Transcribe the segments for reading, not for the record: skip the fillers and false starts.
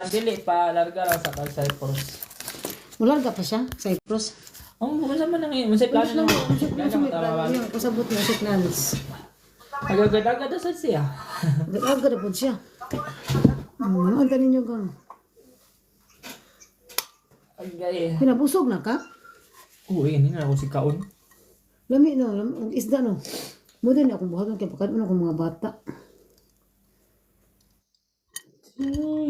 Dili pa larga ra sa Cyprus. Mularga pa siya, Cyprus. Ang bukan sa man nang masay plano Ano na. mo, plano niya, kasabot niya sa plans. Agad-agad sa siya. Agad na po siya. Ang tanin niyo gang. Agay. Pinabusog na ka? Uy, hindi na ako si Kaon. Lami no, ang isda no. Mo din akong buhaton kay pagkaon akong mga bata.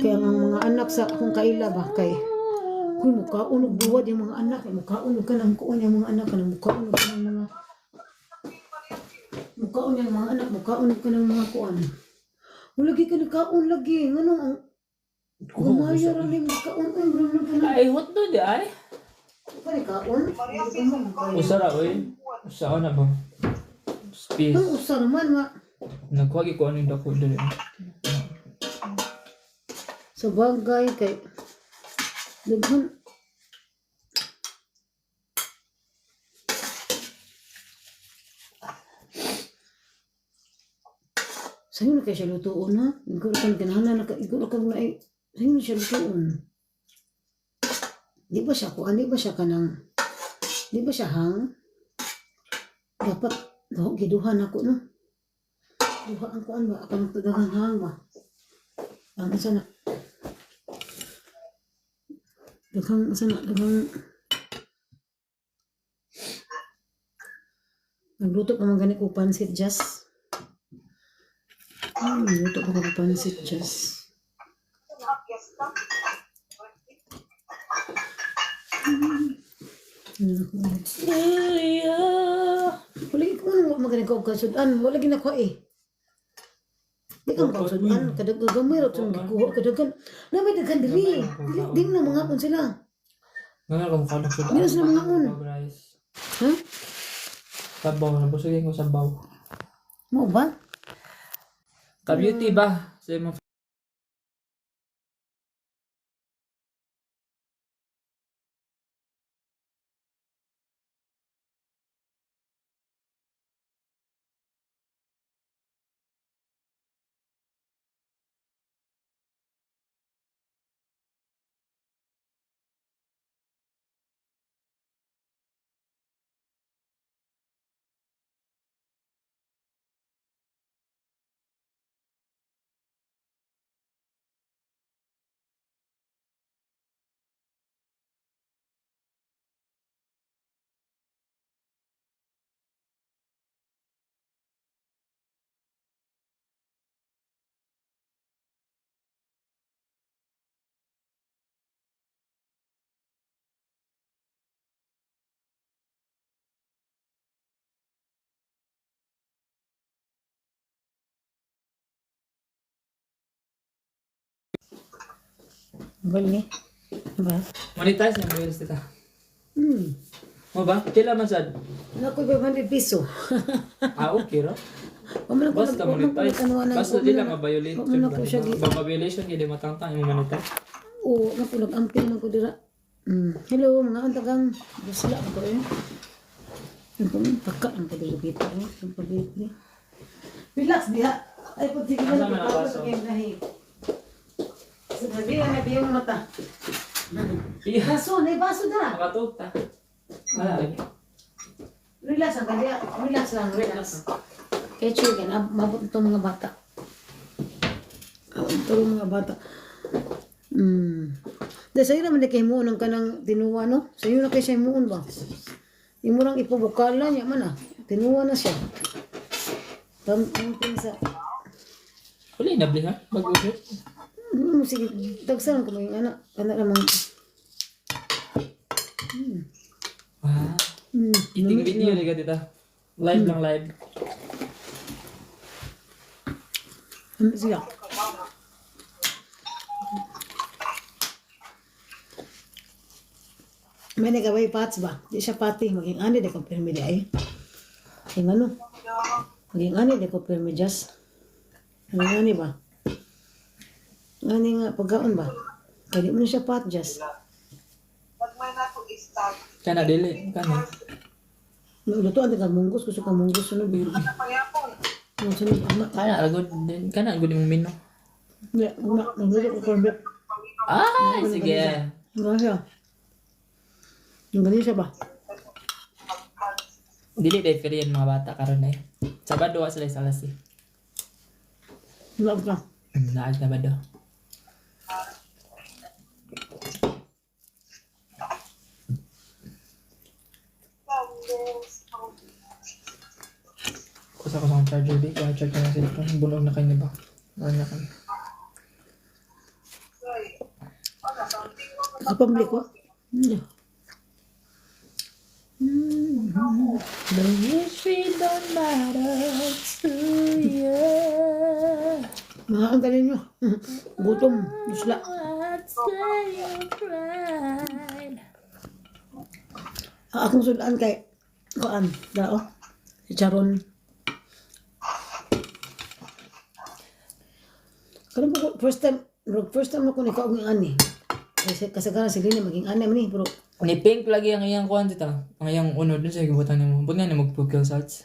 Kaya ang mga anak sa akong kaila ba kay kung mukhaon og buwad yung mga anak, mukhaon ka ng kuon yung mga anak, mukhaon ka ng mga mukhaon yung mga anak, mukhaon ka ng mga kuan. Lagi ka nagkaon lagi, nganong ang kumaya ra ning kaon ang bro na. Ay, what do di ay? Kani kaon? Usara oy. Usa na ba? Space. Ang usa naman ma. Nagkuha ko ano yung dako dali. Sa bagay kay daghan sayo na kaya siya lutuon ha? Iguro ka na iguro ka na ay sayo na siya lutuon. Di ba siya kuan? Di ba siya kanang di ba siya hang? Dapat giduhan ako no? Duha ang kuan ba? Akan magtadagan hang ba? Ang isa na daghang nagluto pa man gani ko pansit just. Nagluto pa ko pansit just. Wala ko nang magani ko kasudan, wala gina ko eh. Di ka makasudan, kadagdag gamay ra tong gikuha kadaghan. Na may daghan diri. Di na mga on sila. Ngano ka mukha ko. Di na sila mga on. Ha? Sabaw na busugin ko sabaw. Mo ba? Ka-beauty ba? Sa mga Bali. Ba? monetize na reels dita. Hmm. Mo ba? Pila man sad? Nakoy 500 piso. Ah, okay ra. Paman ko Basta monetize. Basta di lang ma-violate. Paman ko siya gi. Ba-violation gid matangtang yung monetize. Oo, napulag ampil man ko dira. Hello mga antagang. Busla ko eh. Ang pagka ang pagdilipita eh. Ang pagdilipita. Relax diha. Ay pud sige Asa na man ang ko baso? sa nahi. Sabi na biyong mata. Iya. Baso, na baso dira. Makatuog ta. Wala lagi. Relax ang kanya. Relax lang, relax. Kaya chicken, mabot itong mga bata. Itong mga bata. Dahil sa'yo naman na kayo mo ng kanang tinuwa, no? Sa'yo na kayo siya muon ba? Yung murang ipabukala niya man ah. Tinuwa na siya. Tampin sa... Wala inabli ha? Mag-usip. Sige, tagsaran ko mo yung anak. Anak namang... Ah. Eating video liga dita. Live lang live. Ano siya? May nagaway pats ba? Di siya pati. Maging ani de ko permi di ay. Yung ano? Maging ani de ko permi just. Maging ani ba? Ani nga pagkaon ba? Kaya di mo na siya pat just. Kana dili. Kana. Luto ang taga munggos. Gusto ka munggos. Sunod ba yun? Sunod ba? Kana agad din. Kana agad yung mino. Hindi. Nagluto ko corned beef. Ay, sige. Nga siya. Ang galing siya ba? Dili day free yan mga bata karon eh. Sabado wa sila sa alas eh. Wala ka. Naag na ba daw? Kusa ko sa charger di. Kaya charge ko ng cellphone. Bunog na kayo ba? Bunog na kayo. Kapamblik ko? Hindi. The history don't matter to you. Mga ang galing nyo. Gutom. Isla. What's your pride? Akong sudan kay Kuan. Dao. Si Charon. Karon po first time ako ni Kaong yung ani. Kasi kasagaran si Lina maging ani man ni pero Ni pink lagi ang iyang kuhan dito. Ang iyang unod dun sa gibutan nimo. Bud nga ni mag-kill shots.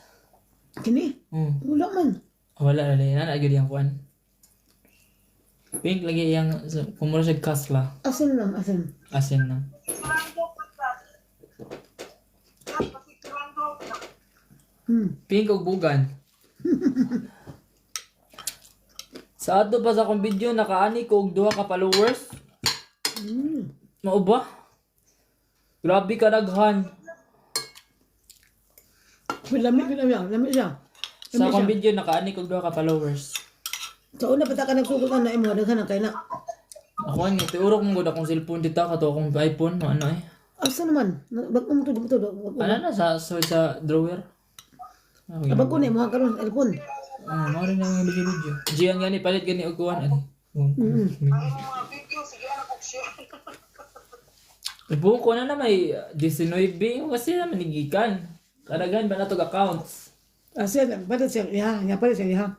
kini wala man. Wala na rin. Agad yung kuhan. Pink lagi iyang kumura siya kasla. Asin lang, asin. Asin na. Pink og bugan. Sa ato pa sa akong video nakaani ko og duha ka followers. Mao ba? Grabe ka daghan. Lami siya. Sa akong video nakaani ko og duha ka followers. Sa una pata ka nagsugutan na imo daghan kay na. Ako ni tiurok mo gud akong cellphone dito kato akong iPhone ano eh. Asa naman? Bagong to dito. Ano na sa drawer. Abag ko ni mo karon sa cellphone. Mao rin ang video. Gian gani palit gani og kuan ani. Ibuong ko na may 19 kasi na manigikan. Kadagan ba na to accounts? Asin, palit siya. Ya, palit siya.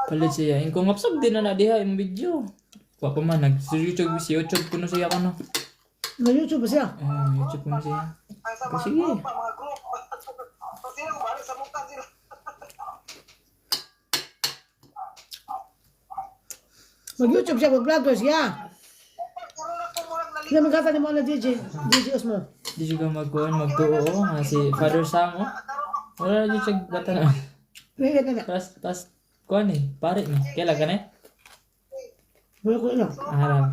Palit siya. Kung ngapsag din na diha yung video. Wa pa man YouTube ko na siya ko no. Na YouTube ba siya? YouTube ko na siya. Sige. Mag-YouTube siya, mag-vlogger siya. Hindi magkata ni mo na DJ Osmo. Di juga magtuo nga si Father Sam oh. Wala na siya bata na. Wala ka na. Tas kuan eh, pare ni. Kailan ka na? Wala ko na.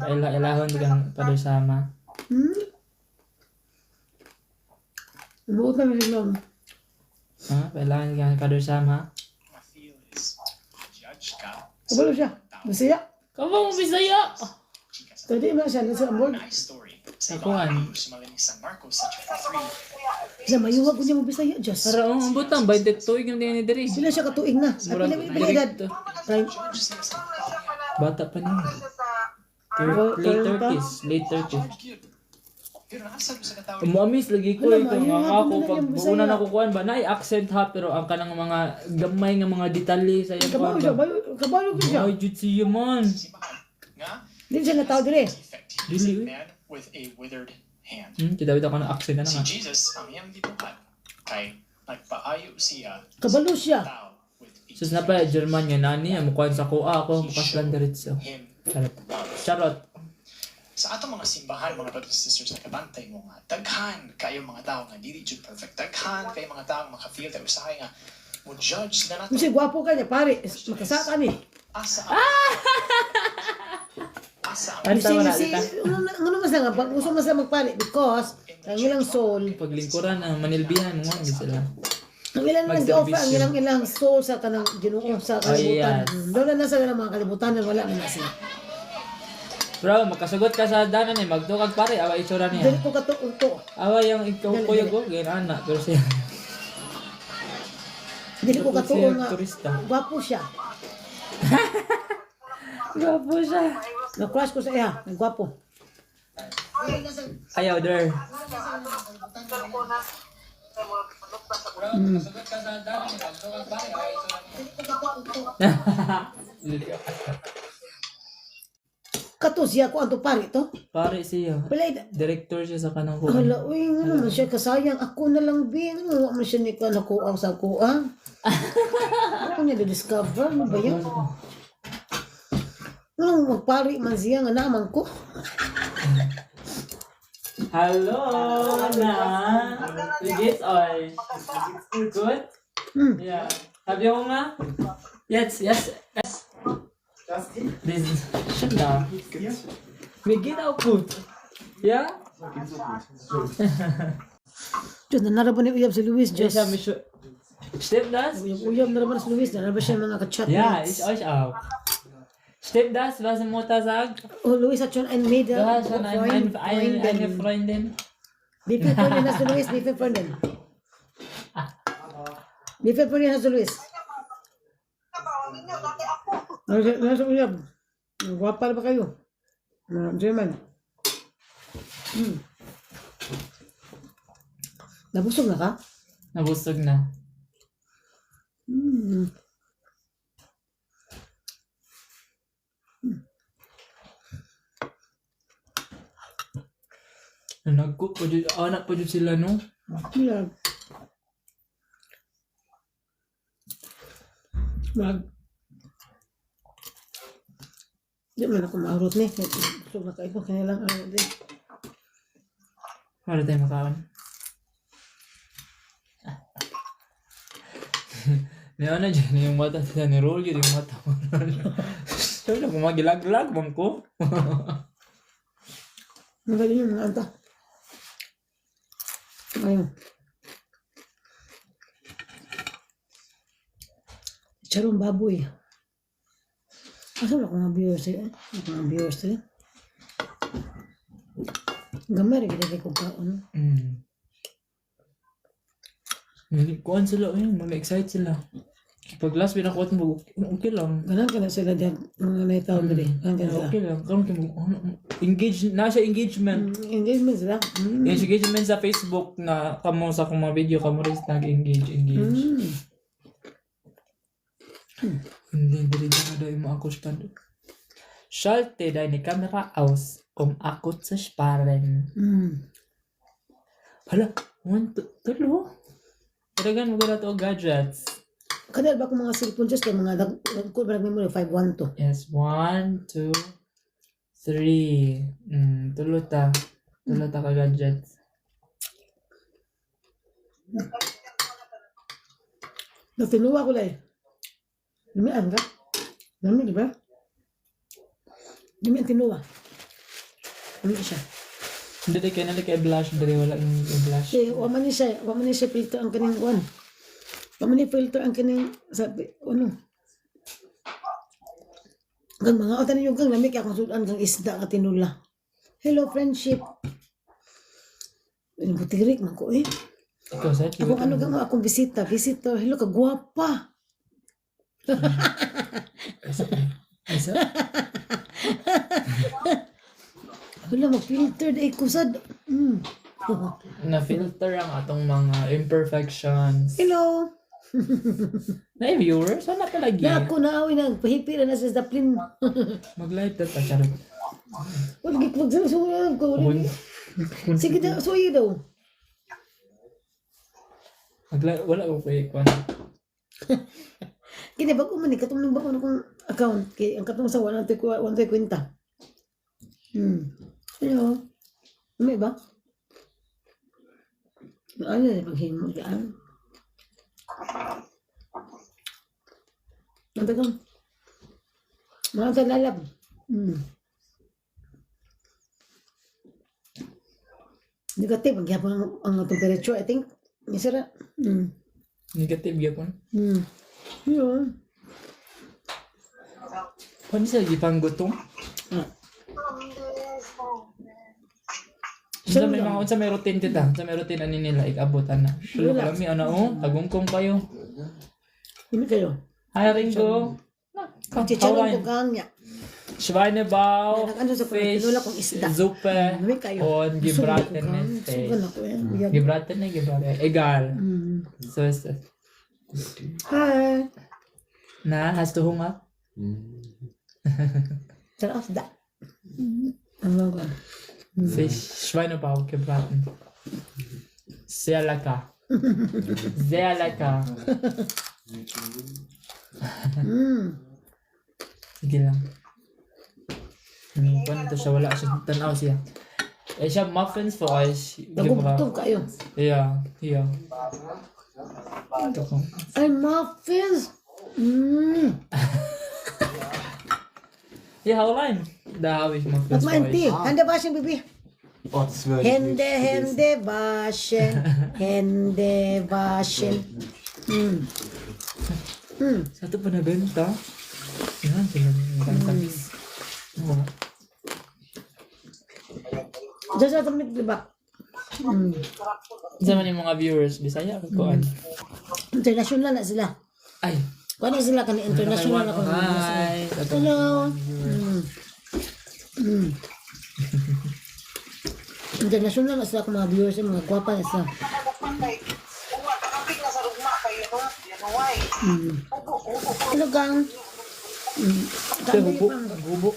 Ilahon kang Father Sam. Buot na minignom. Kailangan kang Father Sam ha. Kabalo siya. Masaya. Kamu mo Bisaya. Tadi mo siya nasa board. Akuan. Sa mayuwag ko niya mo Bisaya. Just. Para ang butang 20 tuig ang tingin ni diri. Sila siya katuig na. At pila edad. Bata pa niya. Late 30s. Umamis lagi ko ito nga ako pag una na kukuhan ba na accent ha pero ang kanang mga gamay nga mga detalye sa iyang Kabalo siya. Kabalo ko siya. Ay jud siya man. Hindi siya nataw dire. Dili. With a withered hand. Kita ako na accent na Si nga. Jesus ang iyang gibuhat kay nagpaayo siya Kabalo siya. tao with Sus na pa German nga nani mukuhan sa kuha ako mukas lang diretso. him. Charot. Sa atong mga simbahan, mga brothers and sisters, nakabantay mo nga, daghan kayo mga tao nga dili jud perfect. Daghan kayo mga tao nga maka-feel tayo usahay nga mo judge na nato. Kasi gwapo ka niya, pare. Makasaka ni. Asa ang Anta mo na dita. Ano mas nga, pag gusto mas lang magpare, because ang ilang soul, Paglingkuran ang manilbihan mo nga sila. ang ilang nag-offer, ang ilang soul sa kanang Ginoo sa kalibutan. Doon na nasa mga kalibutan, wala na sila. Bro, makasugot ka sa danan eh, magtukag pare, awa itsura niya. Dali ko katuto. Awa yung ikaw kuya ko, ganyan anak, pero siya. Dili ko katuto nga. Turista. Gwapo siya. Gwapo siya. Na-crush ko sa iya. Ang gwapo. Ayaw, der. Kato siya ko anto pare to. Pare siya. Pala Director siya sa kanang kuha. hala, uy, ano man siya kasayang. Ako na lang, bin. Ano man siya ni ka nakuha sa kuha. Ako niya na-discover. Ano ba yan? Ano magpari man siya nga naman ko. Hallo na. Wie geht's euch? Gut? Ja. Habt ihr Hunger? Jetzt. Diesen. Schon da. Mir geht auch gut. Ja? Diyos, nanara pa ni uyab si Luis, Diyos. Ich habe mich schon. Stimmt das? Uyab na naman si Luis, nanara pa siya mga ka-chat. Ja, ich euch auch. Stimmt das, was die Mutter sagt? Oh, Luis hat schon ein Mädel. Du hast schon eine Freundin. Wie viel Freundin hast du, Luis? Wie viel Freundin? Wie viel Freundin hast du, Luis? Nasa uyab. Guwapa na ba kayo? German. Nabusog na ka? Nabusog na. Nagko pa dyan, anak pa dyan sila, no? Yeah. Di man ako maurot ni. Busog na kayo. Kaya lang ano din. Para tayo makaon. Niya na dyan yung mata sila ni Roll, yun yung mata mo. Sabi na, kumagilag-lag bang ko? Magaling yung mga anta. Ayun. Charong baboy. Asa na mga viewers eh? Mga viewers eh? Gamay rin kita kung kaon. Kuhan sila, ayun, mag-excite sila. Pag last pinakuha mo, okay lang. Ganang ka na sila dyan. Mga naitaw na rin. Ganang ka na sila. Okay lang. Karon kayo engage, nasa engagement. Engagement sila. Engagement sa Facebook na kamo sa akong mga video, kamo rin nag-engage. Hindi na daw yung mga akustado. Schalte deine Kamera aus, akut zu sparen. Hala, tulo. Talagang maganda to gadgets. Kadal ba kung mga cellphone just kay mga nagkuha ba memory 512. Yes, 1, 2, 3. Tulo ta ka gadgets. Natinuwa ko lang eh. Lumian ka? Lami, di ba? Lumian tinuwa. Lami siya. Hindi kay blush, dali wala yung blush. Eh, waman ni siya filter ang kaning one. Waman ni filter ang kaning sabi, ano? Gang mga otan yung gang lamig akong sudan kang isda ka tinula. Hello friendship. Ano butirik man ko eh. Ikaw sa Akong ano gang akong bisita. Hello ka guwapa. Isa? Wala mag-filter dahil kusad. Na-filter ang atong mga imperfections. Hello. Na viewers, wala palagi. Na ako na awin ang pahipira na sa Zaplin. Mag-live ka pa, charot. Wala gitwag sa suyan ko. Sige daw, suyo daw. Wala ko kay Kwan. Kaya bago man eh, katong ba ko na kong account. Kaya ang katong sa 1 kwenta. Hello. May ba? Ano na maghimo dyan? Matagang. Mga talalab. Negative, magyapon ang temperature, I think. Isara. Negative gyapon. Yun. Paano sila gipang gutom? Unsa may routine tita? Unsa may routine ani nila ikabutan na. Pero kami tagungkong kayo. Hindi kayo. Hi Ringo. Chicharon ko kanya. Schweinebauch, Ano sa Fish, pinula kong isda. Suppe May kayo. und gebratene Fisch. Sugan ako eh. Gebratene. Egal. So ist es. Hi. Na, hast du Hunger? Sarap isda. Ano ba? Fisch, Schweinebauch gebraten. Sehr lecker. Sehr lecker. Sige lang. Paano ito siya? Wala siya. Tanaw siya. Eh siya muffins for ice. Nagubtog kayo. Yeah. Yeah. Ito ko. Ay, muffins! Yeah, how line? Da habe ich muffins Was for meint die? ice. Hände waschen, Bibi. Oh, das wäre Hände waschen. Hände waschen. Satu pa nabenta. Yan, sila nabenta. Oh. Diyan sa tamit, diba? Isa man yung mga viewers, Bisaya ka ko. International na sila. Ay. Kung ano sila kani international na kung Hi. hello. International na sila kung mga viewers, mga kwapa na sila. Hello gang. Ito, hubo. Hubo.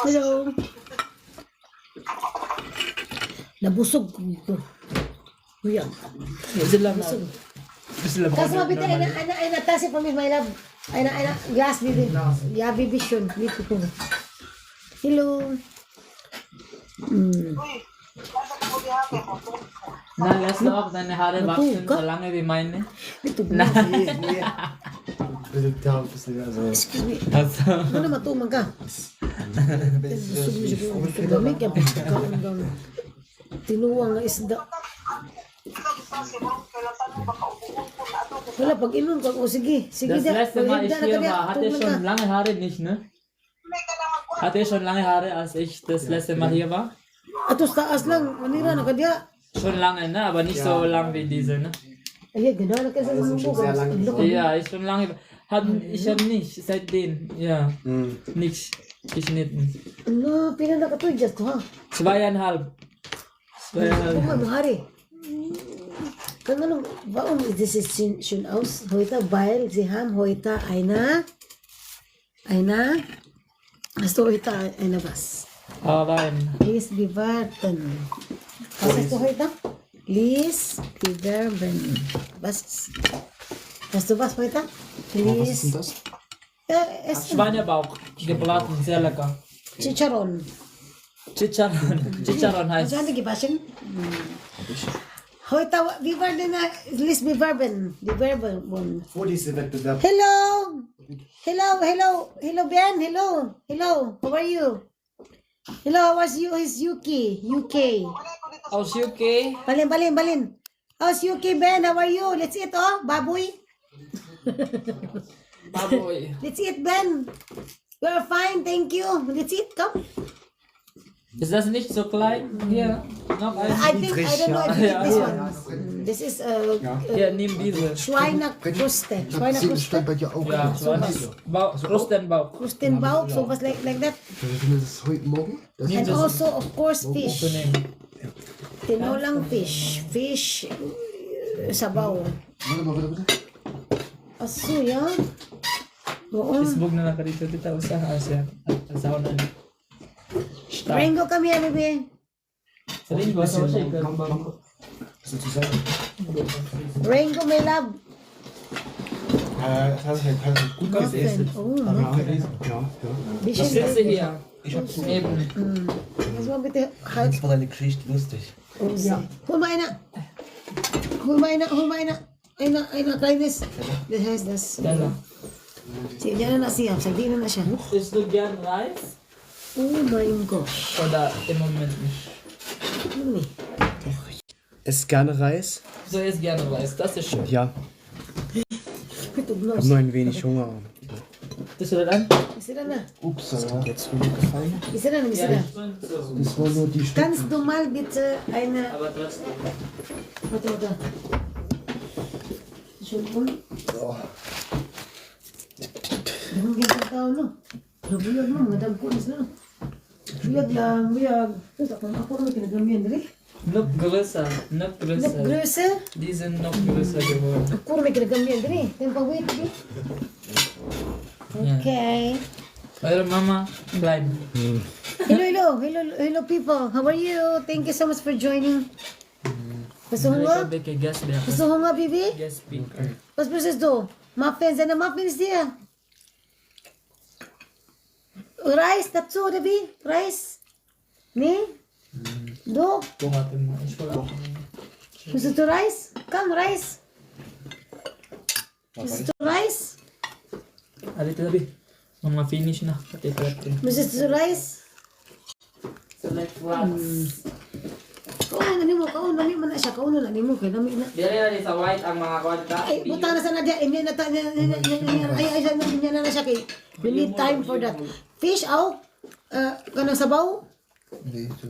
Hello. Nabusog ko. Kuya. Sila mo. Sila mo. Tapos mabita ay natasi pa my love. Ay na glass bibi. Ya bibi shun. Dito ko. Hello. Na, last na ako na nahari vaccine sa lang ay mine. Dito Na. Bitte da ein bisschen, also. Excuse me. Also, Ano matuman ka? Busog mo siya ko. Gamit ka pa. Tinuwang nga isda. Wala, pag inon ka. O sige. Sige das letzte Mal ich hier war, hatte Tugman schon ka. lange Haare nicht, ne? Hatte schon lange Haare, als ich das letzte Mal hier war. Atos taas lang. Manira na ka diya. Schon lange, ne? Aber nicht so lang wie diese, ne? Ay, gano'n na kasi sa mga Ja, ist schon lange. Ich habe nicht, seitdem, ja, nichts geschnitten. Ano, pila na ka to, just ha? 2,5. 2,5. Kung ano, hari. Kung ano, warum ist das schon aus? Heute, weil sie haben heute eine, hast du heute eine was? Aber Lies bewerten. Was hast du heute? Lies bewerben. Was? Hast du was heute? Was ist denn Lies. das? Ja, es Schweinebauch, gebraten, sehr lecker. Chicharon. Chicharon heißt. Hast du eine gewaschen? Heute, wie war denn Lies bewerben? Bewerben. Vor diese Wettbewerb. Hello! Hello, Ben! Hello! How are you? Hello, how was you? Is UK. Aus UK. Balin. How's UK, Ben? How are you? Let's eat, oh, baboy. Baboy. Let's eat, Ben. We're fine, thank you. Let's eat, come. Ist das nicht so klein? Hier, noch ein. I don't know if you eat this Ja. one. This is Hier, nimm diese. Schweinekruste. Sie Schweinekruste. stand bei dir auch. Ja, Krustenbauch. Krustenbauch, so was like that. Das ist heute Morgen. Das And also, of course, fish. Zu nehmen. Tinolang fish. Fish, sabaw. warte. Aso, yan. Oo. Facebook na lang ka dito, tita. Usaha siya. Asawa na niya. Stark. Ringo, come here, baby. Sabihin ko, asawa siya. Sozusagen. Ringo, my love. Das ist halt gut gegessen. Oh, Ja, okay. ja. Ich sitze hier. Ich hab's so. Eben. Lass mal bitte halt. Das war deine Geschichte lustig. Oh, ja. Hol mal eine. Eine kleines. Das heißt das. Dala. Sige, dyan na siya. Sagdi na siya. Isst du gern Reis? Oh my gosh. Oder im Moment nicht? Ano ni? Esst gerne Reis? So isst gerne Reis. Das ist schön. Ja, Pitog ich habe nos. nur ein wenig Hunger. Das ist dann? Isa na. Ups, das hat jetzt wohl gefallen. Isa na. Das war nur die Stück. Kannst du mal bitte eine. Aber trotzdem. Warte. Entschuldigung. Oh. Anong ginagawa no? Nabuyag mo. Madam ko na. Buyag lang. Ito ako naman kinagamihan dali. Noch größer. Noch größer. Größe. Die sind noch größer geworden. Ako naman kinagamihan dali. Tempang wait. Okay. Eure Mama bleiben. Hello people. How are you? Thank you so much for joining. Gusto mo nga? Welche Guest wäre? Gusto mo nga, Bibi? Guest speaker. Was preciso? Muffins. Ano muffins dia? Rice, dazu, David? Rice? Nee? Do? Buhatin mo. Gusto to rice? Come, rice. Gusto to rice? Alito Dabi. Mga finish na. Pati platin. Gusto to rice? Select rice. Kauno na nimo, kauno na siya, kauno na nimo, kaya nami na. Dili sa white ang mga kwadka. Ay, buta na sana dia, hindi na ta, ay, na siya kay. We need time for that. Fish out, kanang sabaw? Nee, so.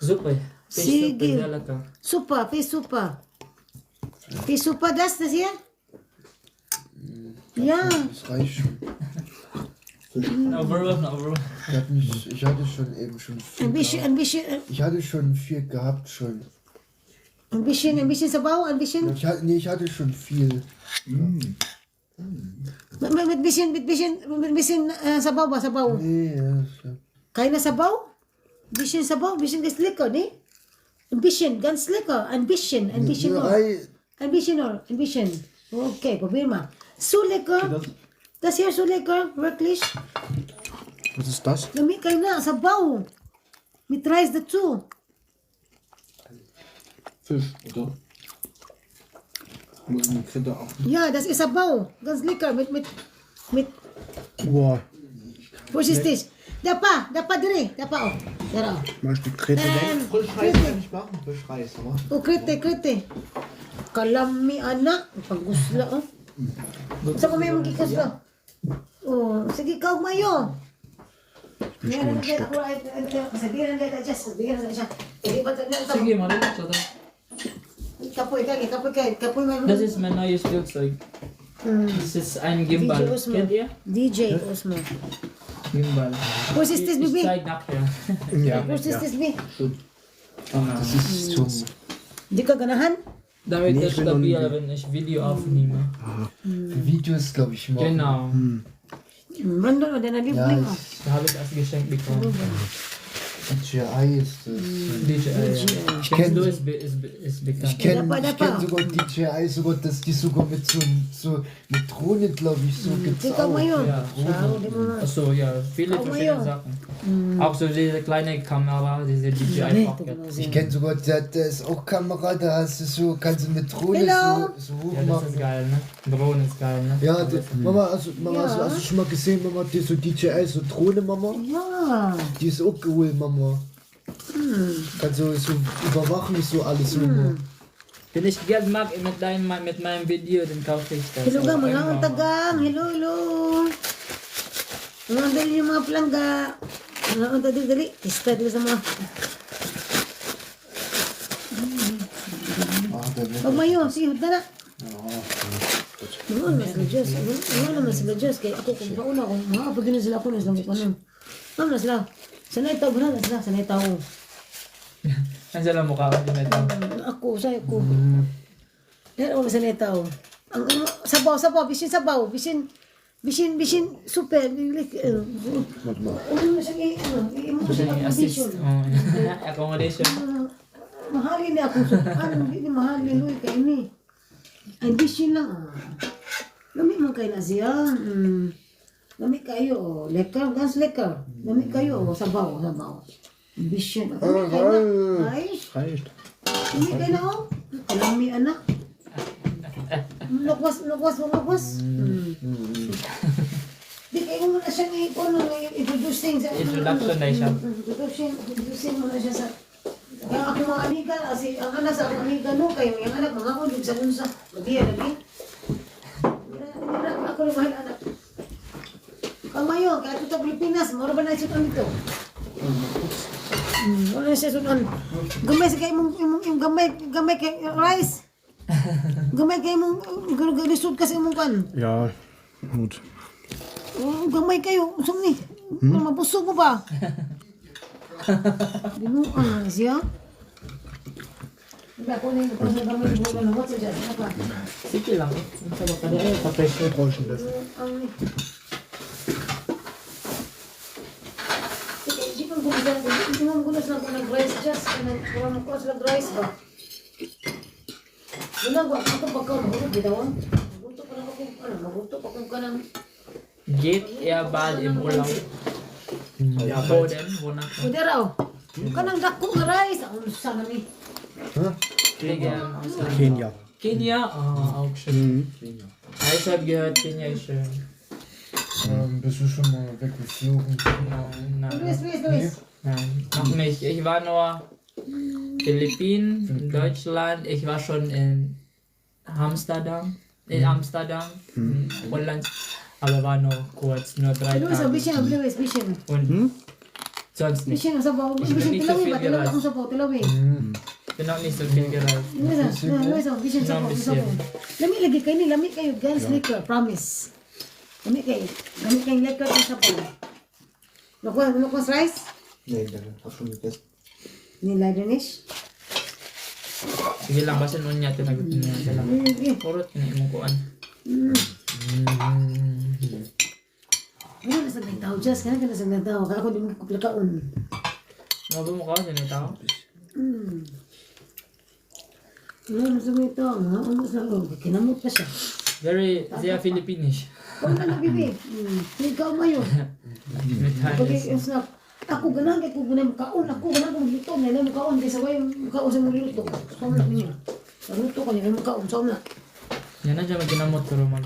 Zup eh. Fish soup Sige. dala ka. Supa, fish supa. Fish supa, das hier? Ja. Das reicht schon. Na-overwhelm. Ich hatte schon eben schon viel. Ich hatte schon viel gehabt schon. Ein bisschen sabaw, ein bisschen. Ich hatte schon viel. Mit bisschen sabaw ba, sabaw? Nee, ja. Kaya na sabaw? Bisschen sabaw, bisschen ganz lecker, ne? Ein bisschen, ganz lecker. Ein bisschen nur. Ein bisschen. Okay, probier mal. So lecker. Das hier so lecker, wirklich. Was ist das? Lami kayo na, sabaw. Mit Reis dazu. Fisch, oder? Muss man Kritte auch. Ja, das ist sabaw. Ganz lecker. Mit Boah, wo ist das? Dapa dire. Dapa, oh. Dara, oh. mal ein Stück Kritte weg. Frischreis kann ich machen, Frischreis, aber. Oh, krite. Kalami, anak. Pagusla, oh. Sa ko may magkikasla. Oh, sige ikaw, Mayo. Meron na ako ay sabihan na just sabihan na siya. Eh ba na Sige, marunong sa to. kapoy may. Das ist mein neues Spielzeug. Das ist ein Gimbal. DJ Osmo. Kennt ihr? DJ Osmo. Gimbal. Wo ist das, Ich Bibi? zeig nachher. Ja, Wo ist das, Bibi? das ist zum. Di ka ganahan? Damit Nee, ist ich will noch stabil, nie- wenn ich Video aufnehme. Für Videos, glaube ich, machen. Genau. Bando na na Ja, libre mo. Da habe ich als Geschenk bekommen. DJI ist das. DJI. Ich Kennst du, kenn- ist bekannt. Ich kenne Dapa. sogar DJI, sogar, dass die sogar mit so mit Drohnen, glaube ich, so gibt's Ikaw, auch. Mayo. Ja. Sao, di mo na. Achso, ja, viele Auch verschiedene Mayo. Sachen. Auch so diese kleine Kamera, diese DJI Pocket. Ich kenne sogar, da ist auch Kamera, da hast du so, kannst du mit Drohne Hello. Ja, so das hochmachen. ist geil, ne? Drohnen ist geil, ne? Ja, Mama, Ja. hast du schon mal gesehen, Mama, die so DJI, so Drohne, Mama? Ja. Die ist auch cool, Mama. Kannst du so überwachen, so alles, Mama. Wenn ich Geld mag mit meinem Video, dann kaufe ich das. Hello Aber mga irgendwann- tagang. Hello. Mga dali yung mga plangga. Mga dali. Tista dito sa mga. Ah, der wird. Pag mayo, sige, hudda na. Ano na sila Diyos? Ano naman sila Diyos? Kaya ako kung pauna ko, makapagin na sila ako na sila ano. Ano na sila? Sanay tao, gano'n na sila. Sanay tao. Ang sala mukha ko din ito. Ako, sayo ko. Yan ako na sanay tao. Ang sabaw, bisin sabaw, bisin super. Warte mal. Ano na siya, i-mo siya Yung assist. accommodation. Oh. Accommodation. Mahalin niya ako. Hindi ni mahalin. Uy, kayo ni. Ay, bisin lang. Lami man kayo na siya. Lami kayo. Lekar, ganz lekar. Lami kayo. Sabaw. Bisin. Lami kayo na. Ay, Reicht. lami kayo na. Kalami, anak. Lukwas. Di kayo mo na siya i-introducing sa... Introduction na siya. Introducing mo na siya sa... Kaya ako mga amiga, kasi ang anak sa akong amiga no, kayo yung anak, mga kulig sa unsa. Labiya, labi. Ako rin mahal anak. Kamayo, kaya ito sa Pilipinas, mara ba na isutan dito? Wala na siya sunan. Gamay sa kayo yung gamay kay rice. Gamay kayo mong lisod kasi mong kan. Ja, gut. Gamay kayo, usap ni. Mabusog mo ba? Binuan na siya. Hindi ako na yung gamay mo na what's it dyan? Sige lang. Ang sabi ka din. Pa-pressure. Rauschen lassen. Hindi mo gulas na ako ng rice just. Kurang mo kulas ng rice ba? Ginagawa ko ito pagka mahulog. Bitawan. Maguto pa lang ako. Maguto pa kung ka ng... Geht eher bald im Urlaub. Boden, wala ko. O daraw. Kanang dako nga rice. Ang sana ni. Kenya. Kenia. Kenya? Auch schön. Kenia. Ich habe gehört, Kenya ist schön. Bist du schon mal weggeflogen? Luis, Luis, Luis. Nein, noch nicht. Ich war nur Philippinen, Deutschland. Ich war schon in Amsterdam. In Holland. Aber war nur kurz, nur 3 Luis, ang Tage. bisyan, Luis, bisyan. Und sonst nicht. Bisyan ang sabaw. Ich bin Bisyan, nicht so tilawi viel ba? Tilawi gereist. akong sabaw, tilawi. Bin auch nicht so viel gereist. Luis, ang bisyan Noch ein sabaw, bisschen. sabaw. Lami lagi kayo ni, lami kayo, guys, liquor, promise. Lami kayo liquor ng sabaw. Nakuha rice? Nee, danke. Hab schon gegessen. Nila Danish? Sige lang, basta nun niya, tinagot niya. Sige lang. Purot, kinaimungkuan. Ano na sa may tao, Jess? Kaya ka na sa may tao. Kaya ako di mo kuplakaon. Mabo mo ka, sinita ko. Ano na sa may tao, ha? Ano sa loob? Kinamot pa siya. Very, sehr Philippinisch. Kung na bibi. Ikaw mayo. Mit Pag Hannes. ako ganang kay ko ganang kaon. Ako ganang kung luto. Nila mo kaon. Kaysa way kaon sa mga luto. Sa mga ninyo. Luto ka nila mo kaon. Sa mga. Yan na dyan, magkinamot ko roman.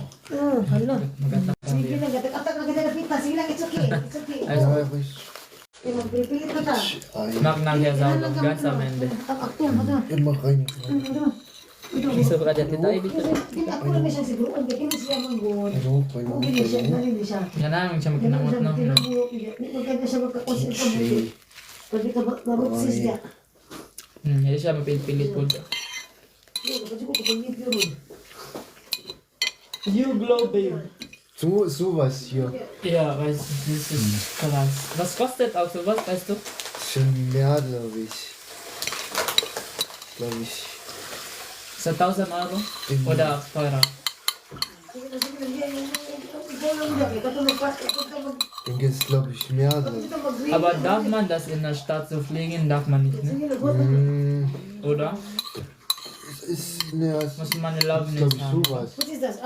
Hala. Maganda ka Sige rin. lang. Atak na kita na pita. Sige lang. It's okay. It's okay. Ay, Ja, ruhig. Magpipilit ka ta. Mag nachher sauber, ganz am Ende. Aktum. Immer rein. Wieso gerade der Detail bitte? Ako na siya siguro. Ang galing siya manggon. Also, rein. Okay siya. Galing siya. Yan na, siya magkinamot no. Maganda siya magkakos ito. Pwede ka mabuksis niya. Yan siya mapilit-pilit po. You glow, babe. So, sowas hier. Ja, weißt du, das ist krass. Was kostet auch sowas, weißt du? Schon mehr, glaube ich. Ist das 1.000 Euro? Oder teurer? Ich denke, es ist, glaube ich, mehr. So. Aber darf man das in der Stadt so fliegen? Darf man nicht, ne? Oder? Es ist, ne, es Muss man ist, Erlaubnis glaube ich, haben. sowas. What is this?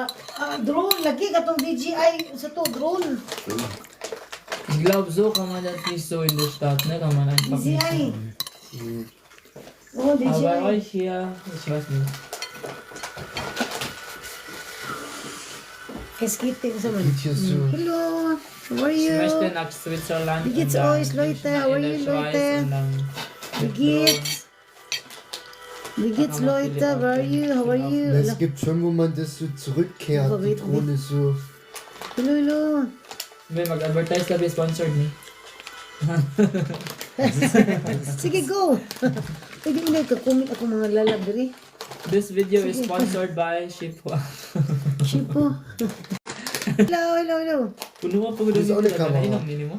Drone. Lagi ka tong DJI sa to. Drone. Ich glaube, so kann man das nicht so in der Stadt, ne? Kann man einfach nicht. DJI. Oh, Aber bei DJI. euch hier, ich weiß nicht. Es geht dir so. Geht hier so. Hello. How are Ich you? möchte nach Switzerland. Wie geht's und dann euch, Leute? bin ich How are in der you, Schweiz Leute? und dann Wie geht's? Wie geht's, Leute? How are you? How are you? Es gibt schon, wo man das so zurückkehrt, Aber die wait, Drohne so. Hello, hello. May mag-advertise na be sponsored ni. Sige, go. Pwede mo na ikakomment ako mga lalab diri. This video is sponsored by Shipwa. Chipo. Hello, hello, hello. Puno mo pag This is only camera. Inom nini mo?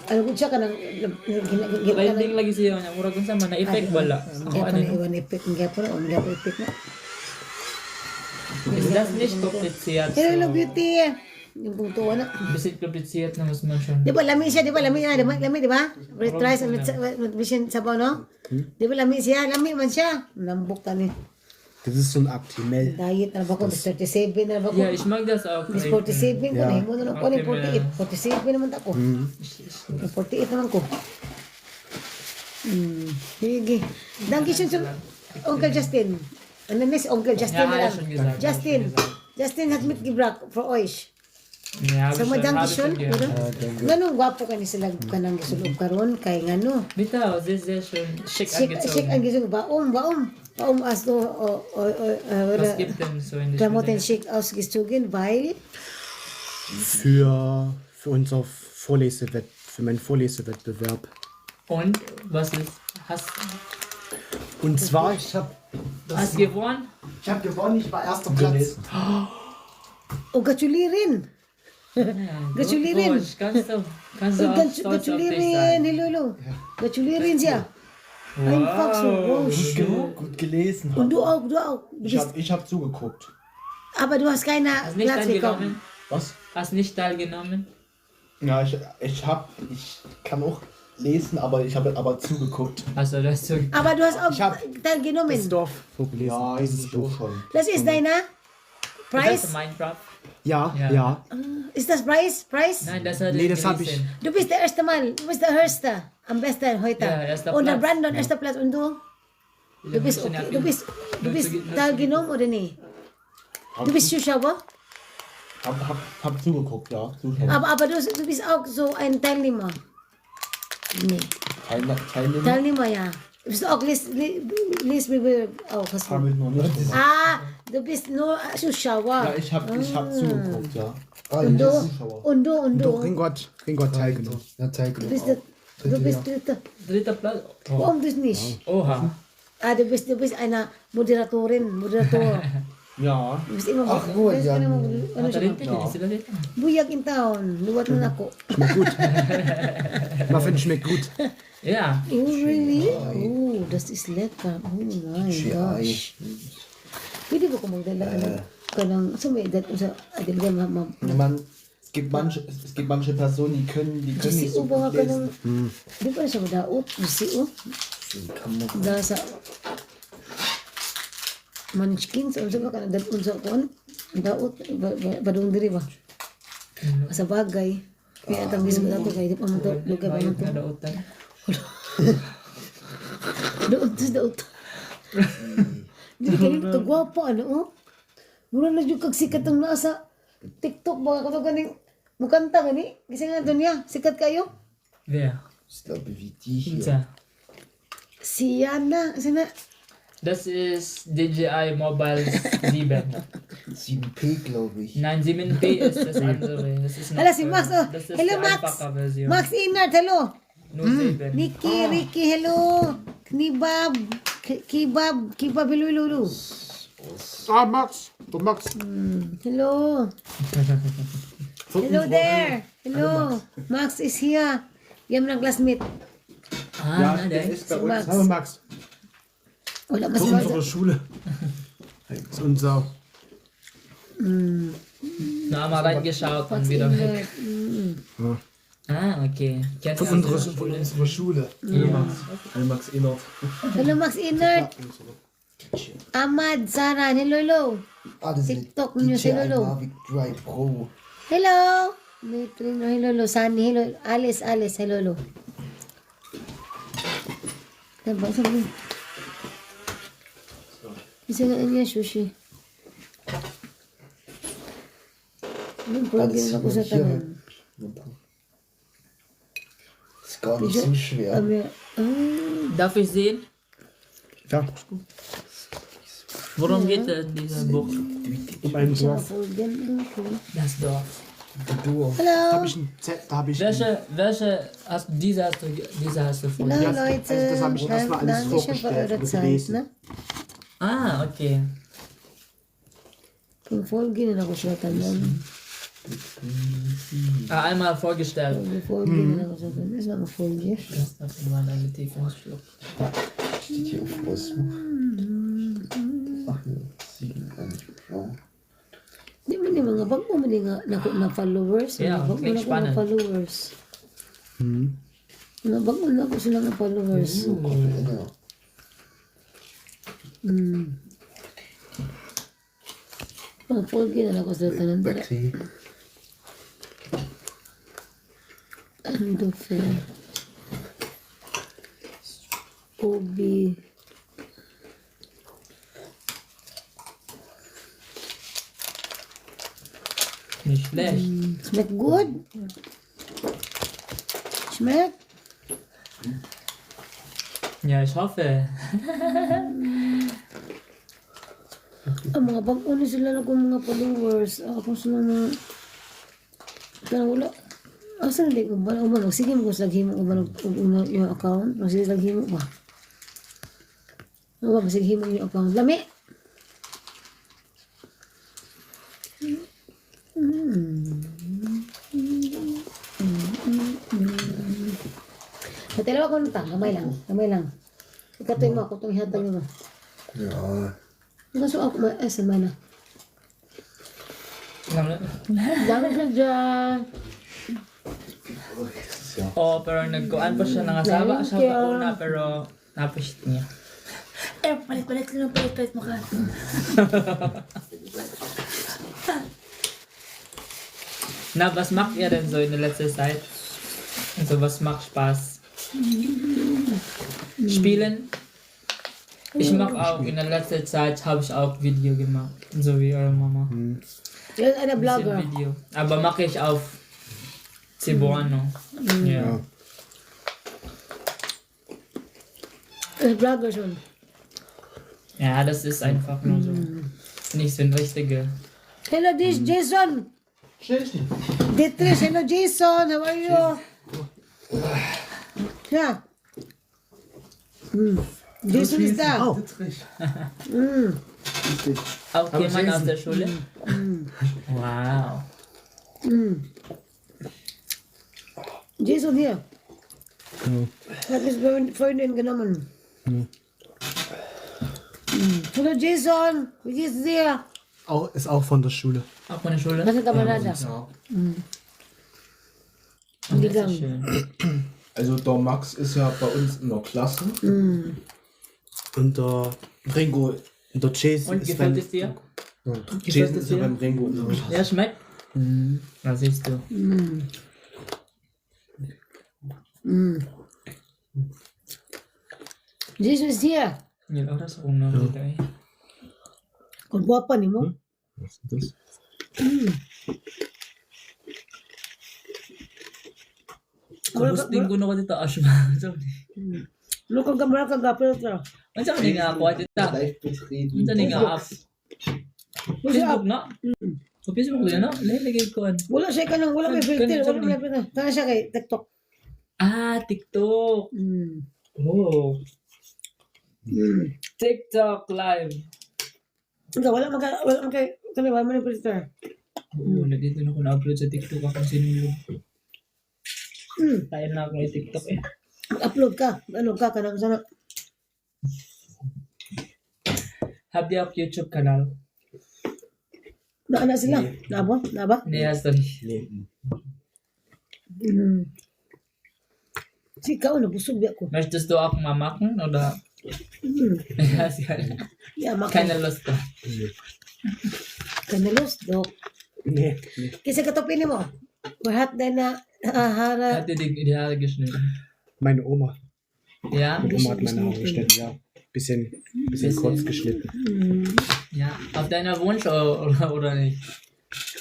Ano ko siya ka nang Trending lagi siya niya. Murag kung sa man na effect wala. Ako Kaya ano pa na yun? iwan ipit. Kaya pa na, kaya pa ipit na. Ist das nicht kompliziert? Hello, hello, So, beauty. Yung pungtuwa na. bisschen kompliziert na mas man siya. Di ba lami siya, di ba lami na, lami di ba? Retries and vision sabaw, no? Di ba lami siya, lami man siya. Nambok ka ni. Das ist so ein Actimel. Diet na ba ko, bis 37 na ba ko. Ja, ich mag das auch. Bis 47 ko na, himo na lang ko ni Okay, 48. 47 naman ako. 48 naman ko. Sige. Dankeschön zu Onkel Justin. Ano miss Onkel Justin Ja, na hat er lang. schon gesagt. Justin. Justin hat mitgebracht für euch. Ja, hab So ich mo schon, hab ich dankeschön, schon gehört. oder? Ganun gwapo ka ni sila kanang gisulog karon kay ngano. Bitte, sehr, sehr schön schick Schick angezogen. ang gisulog Warum as do Was gibt denn so in der Klamotten Schule? schick ausgezogen, weil Für meinen Vorlesewettbewerb. Und, was ist? Hast Und zwar, ich habe du gewonnen? gewonnen, ich war erster Platz. o gachulirin. Gachulirin. Kannst du auch stolz auf dich Gachulirin, sein. hello. Gachulirin siya. Einfach so. Oh, Gut gelesen. Und du auch, du auch. Ich hab zugeguckt. Aber du hast keine Hast nicht Platz bekommen. teilgenommen? Was? Hast nicht teilgenommen? Ja, ich kann auch lesen, aber ich habe aber zugeguckt. Also, das ist so. Aber du hast auch Ich hab teilgenommen. Dorf vorgelesen. Ja, dieses Buch schon. Das ist deiner Das Preis. ist Minecraft. Ja, Ja. ja. Ist das Preis? Preis? Nein, das hat Nee, das hab ich. gelesen. Du bist der erste Mal. Du bist der Erste. Am besten heute. Ja, erster Und der Platz. Brandon, erster Platz. Und du? Du bist okay. Du bist teilgenommen oder nicht? Du bist Zuschauer? Hab zugeguckt, ja. Zuschauer. Aber du bist auch so ein Teilnehmer. Nee. Teilnehmer? Teilnehmer, ja. Du bist auch Lesbibel auch. Hast Hab du. ich noch nicht gemacht. Du bist nur Zuschauer. Ja, ich hab zugeguckt, ja. Ah, Und ja. du? Und du? Ringott teilgenommen. Ja, teilgenommen. Du bist Dritter. Dritter Platz. Oh. Warum du nicht? Oha. Du bist eine Moderator. Ja. Du bist immer Ach, nur, ja. Ano sila dito? Buyag in town. Luwat na ako. Schmeckt gut. Muffin schmeckt gut. Ja. Oh, really? Oh, das ist lecker. Oh my gosh. Pwede ba ko magdala ka ng sa may edad sa adil ka Es gibt manche Personen, die können nicht Jisi so ubo gut ka ng lesen. di ba na siya madaot? Jisi o? Da sa Munchkins o sa ba ka na unsa kon? Daot badung diri ba? Sa bagay. Kaya atang bisgo dato kay di pa man to lugay pa man to. Kadautan. Daot. Di kayo kagwapo ano oh. Mura na jud kag sikat ang nasa TikTok ba kato ganing mukanta gani kasi nga dunya sikat kayo. Wer? Ich glaube, wie die hier. Unsa? Si Yana sana Das ist DJI Mobile 7. 7P, glaube ich. Nein, 7P ist das andere. Das ist noch, Hala si Max oh. das ist Hello die Max. einfache Version. Max Inert hello. Nur 7. Nikki Ricky hello. Kibab hello. Ah, Max. Du Max. Hello. Hello there. Hello. Max is here. Yam ng classmate. Ja, Ah, na, der der ist bei Max. uns. Hallo Max. Wala Das mas ist unsere Schule. Das ist unser. Na, mal reingeschaut und Max wieder weg. Inert. Ah, okay. Kennst du Von unsere unserer Schule. Hallo Max. Hallo Max Inert. Hello Max Inert. Ahmad Sara hello. Ah, das ist TikTok eine niyo si DJI Lolo. Mavic Drive Pro. Hello. Metrino hello. Sunny hello. Alice hello. Diba sabi? Isa nga niya sushi. Anong Ah, das problem ist ako nur sa hier. tanan? Ist gar nicht so schwer. Darf ich sehen? Ja, Worum geht es in diesem Buch? um ein Dorf. Das Dorf. Hello. Da hab ich. Welche diese hast du von? Hello Ja, Leute. also das hab ich erstmal alles Danke schön für vorgestellt eure und Zeit. gelesen. Ne? Ah, okay. Kung Folge na ako sa tanan. Einmal vorgestellt. Kung Folge na ako sa tanan. Ist noch Folge. Das darf ich mal einen tiefen Schluck. Steht hier auf Aussuch. Ach ja, 7 Pro. Di man yung mga bago man yung na followers. Yeah, Bago klingt na ako spannend. na followers. Mga bago na ako sila ng followers. Ja. Mga Folge na ako sa tanan. Batterie. Ando fe. Obi. Nicht schlecht. Schmeckt gut? Schmeckt? Ja, ich hoffe. Ang mga bago na sila na kong mga followers. Ako sila na... Kaya wala. Asa na di ko ba? Umanog. Sige mo kung saghimo ko ba yung account? Kung sige saghimo ba? Ano ba? Saghimo yung account. Lami! Matalawa ko nita. Kamay lang. Kamay lang. Ikatoy mo ako itong ihatag mo. Ja. Kaso ako sa mana. Dami siya dyan. Oh, pero nagkuhan pa siya. Nangasaba siya Thank you. kauna, pero napis niya. Palit mo ka. Na, was macht ihr denn so in der letzten Zeit? Also was macht Spaß? Spielen? Ich mache auch, in der letzten Zeit habe ich auch Video gemacht. So wie eure Mama. Er ist eine Bisschen Blogger. Video. Aber mache ich auf Cebuano. Ja. Er ist Blogger schon. Ja, das ist einfach nur so. Nicht so ein richtiger. Hello, this Jason. Detrish, hello Jason. How are you? Ja. Jason ist da. Oh. Auch jemand aus der Schule? Wow. Jason hier. Hat es Freundin genommen. Hallo Jason, wie geht's dir? Ist auch von der Schule. Auch von der Schule? Was ist aber leider? Ja. Die Das ist Gang. schön. Also der Max ist ja bei uns in der Klasse. Und der Ringo, der Chase Und ist gefällt es dir? Ja, Gefällt Jason es ist ja dir? beim Ringo in der Klasse. Ja, schmeckt? Was siehst du? Jason ist hier. Yan oras kung nakita eh. Kung guwapa ni mo. Was ist das? Kabusting ko na ko dito, Ashma. Lukang kamera kang gapil ka. Ano sa nga ako, dito? Live betreten. Ano sa nga app? Facebook na? So Facebook na, no? Lagay ko. Wala siya ka nang, wala may filter. Wala may filter. Kaya siya kay TikTok. Ah, TikTok. Oh. TikTok live. Ikaw, wala kay, wala may filter. Oo, dito na ako na-upload sa TikTok akong sinulog. Kaya na ako yung TikTok eh. Upload ka. Ano ka nang sana. Have you have YouTube kanal? Naana sila. Naba? Naba? Niya, sorry. Si ikaw, nabusog di ako. Möchtest du auch mal machen, oder? Ja, Yeah, keine Lust da. Kanalos, dok. Nee. Kasi katopin mo. Wahat na na hara. Hat dir die Haare geschnitten? Meine Oma. Ja? Meine Oma hat meine Haare geschnitten, ja. Bisschen kurz geschnitten. Ja. Auf deiner Wunsch oder nicht?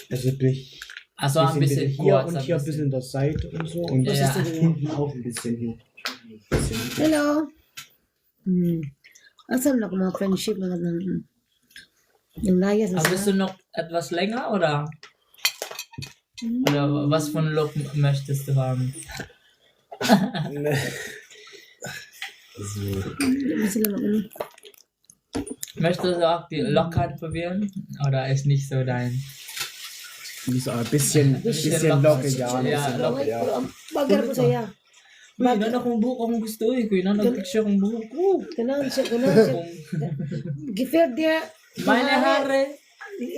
Also durch Achso, ein bisschen hier kurz. und hier ein bisschen der Seite und so. Und Ja. hinten auch ein bisschen hier. Hello. Asam na ko mga friendship mga ng layas na Aber bist du noch etwas länger oder? Oder was für ein Look möchtest du haben? sila mag Möchtest du auch die Lockheit probieren? Oder ist nicht so dein? So ein bisschen locker, ja. Ja, locker, ja. Bagar ko saya. Uy, nan akong buhok akong gusto eh. Kuya, nan nag-picture akong buhok. Kanan siya. Gefällt dir Meine Haare?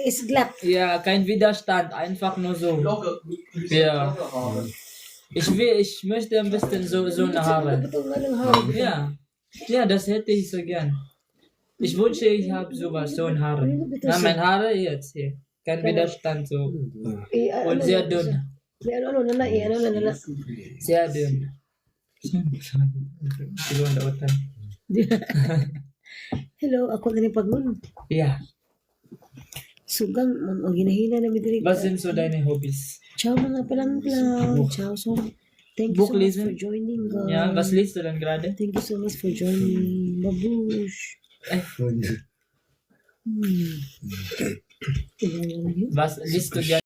ist glatt. Ja, kein Widerstand, einfach nur so. Ja. Ich möchte ein bisschen so eine Haare. Ito nga ng hawag. Ja. Ja, das hätte ich so gern. Ich wünsche, ich habe sowas, so ein Haare. Na, mein Haare jetzt hier. Kein Widerstand so. Und sehr dünn. Ano na na. Sehr dünn. Siguro na utan. Hello, ako na rin pagmon. Ja. Sugang, ang ginahina na midiri. Was sind so deine Hobbys? Ciao mga palangklaw. Ciao so. Thank you Book so much lesen? for joining guys. Ja, was liest du denn gerade? Thank you so much for joining. Babush. Was liest du gerne?